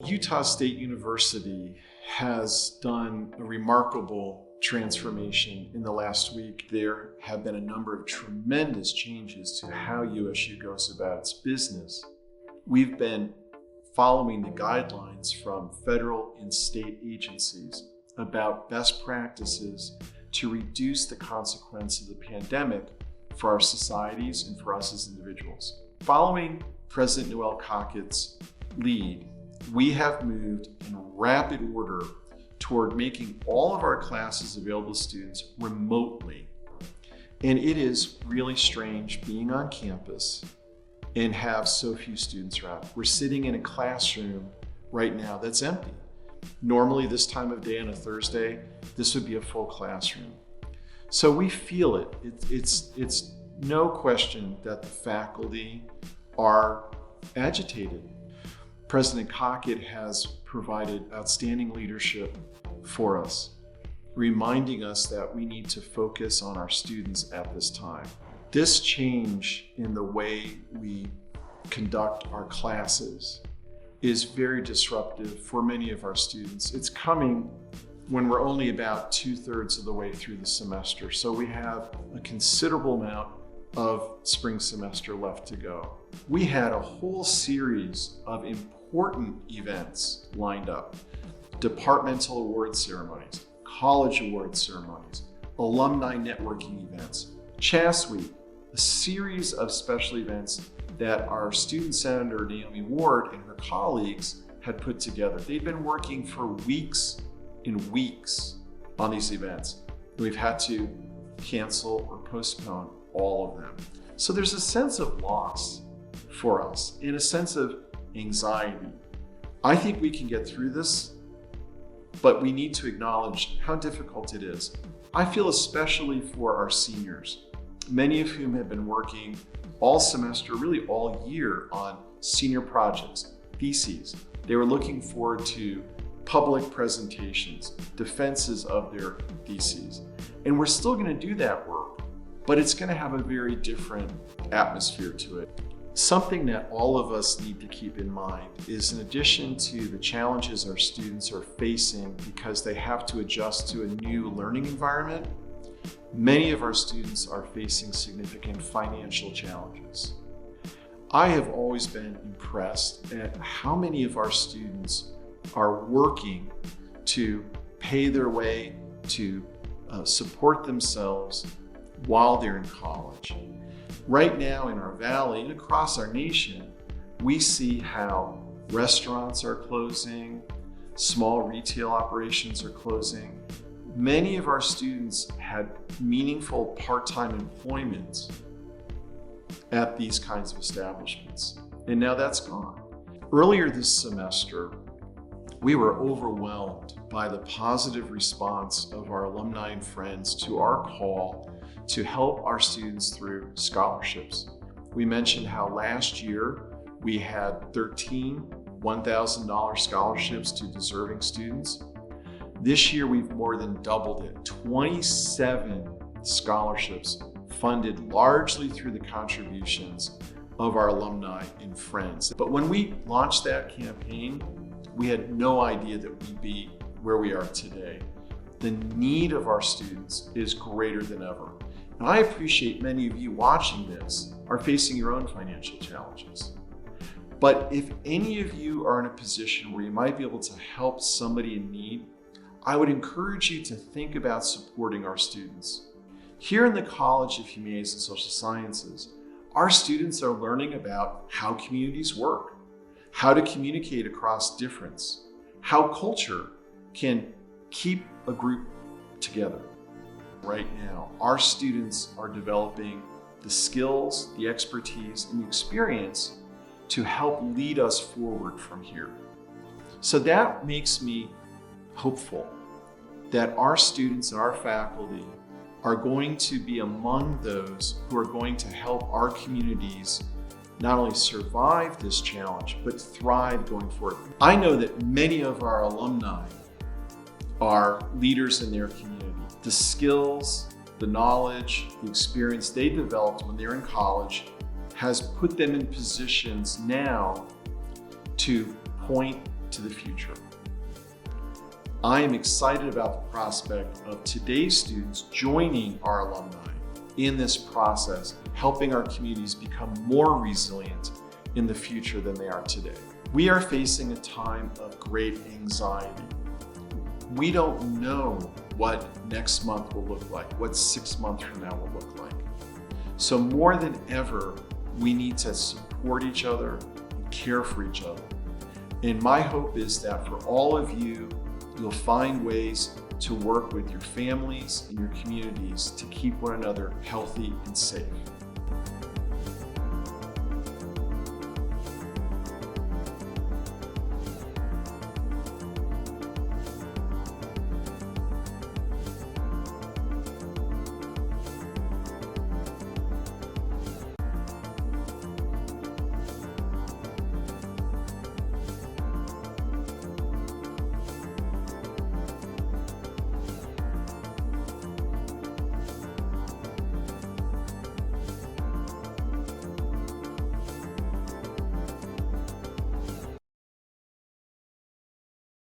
Utah State University has done a remarkable transformation in the last week. There have been a number of tremendous changes to how USU goes about its business. We've been following the guidelines from federal and state agencies about best practices to reduce the consequence of the pandemic for our societies and for us as individuals. Following President Noel Cockett's lead, we have moved in rapid order toward making all of our classes available to students remotely. And it is really strange being on campus and have so few students around. We're sitting in a classroom right now that's empty. Normally this time of day on a Thursday, this would be a full classroom. So we feel it. It's no question that the faculty are agitated. President Cockett has provided outstanding leadership for us, reminding us that we need to focus on our students at this time. This change in the way we conduct our classes is very disruptive for many of our students. It's coming when we're only about 2/3 of the way through the semester. So we have a considerable amount of spring semester left to go. We had a whole series of important events lined up: departmental award ceremonies, college award ceremonies, alumni networking events, CHASS Week, a series of special events that our student senator Naomi Ward and her colleagues had put together. They'd been working for weeks and weeks on these events. We've had to cancel or postpone all of them. So there's a sense of loss for us and a sense of anxiety. I think we can get through this, but we need to acknowledge how difficult it is. I feel especially for our seniors, many of whom have been working all semester, really all year, on senior projects, theses. They were looking forward to public presentations, defenses of their theses. And we're still going to do that work, but it's going to have a very different atmosphere to it. Something that all of us need to keep in mind is, in addition to the challenges our students are facing because they have to adjust to a new learning environment, many of our students are facing significant financial challenges. I have always been impressed at how many of our students are working to pay their way to support themselves while they're in college. Right now in our valley and across our nation, we see how restaurants are closing, small retail operations are closing. Many of our students had meaningful part-time employment at these kinds of establishments, and now that's gone. Earlier this semester, we were overwhelmed by the positive response of our alumni and friends to our call to help our students through scholarships. We mentioned how last year we had 13 $1,000 scholarships to deserving students. This year we've more than doubled it, 27 scholarships funded largely through the contributions of our alumni and friends. But when we launched that campaign, we had no idea that we'd be where we are today. The need of our students is greater than ever. And I appreciate many of you watching this are facing your own financial challenges. But if any of you are in a position where you might be able to help somebody in need, I would encourage you to think about supporting our students. Here in the College of Humanities and Social Sciences, our students are learning about how communities work, how to communicate across difference, how culture can keep a group together. Right now, our students are developing the skills, the expertise, and the experience to help lead us forward from here. So that makes me hopeful that our students and our faculty are going to be among those who are going to help our communities not only survive this challenge, but thrive going forward. I know that many of our alumni are leaders in their community. The skills, the knowledge, the experience they developed when they're in college has put them in positions now to point to the future. I am excited about the prospect of today's students joining our alumni in this process, helping our communities become more resilient in the future than they are today. We are facing a time of great anxiety. We don't know what next month will look like, what 6 months from now will look like. So more than ever, we need to support each other and care for each other. And my hope is that for all of you, you'll find ways to work with your families and your communities to keep one another healthy and safe.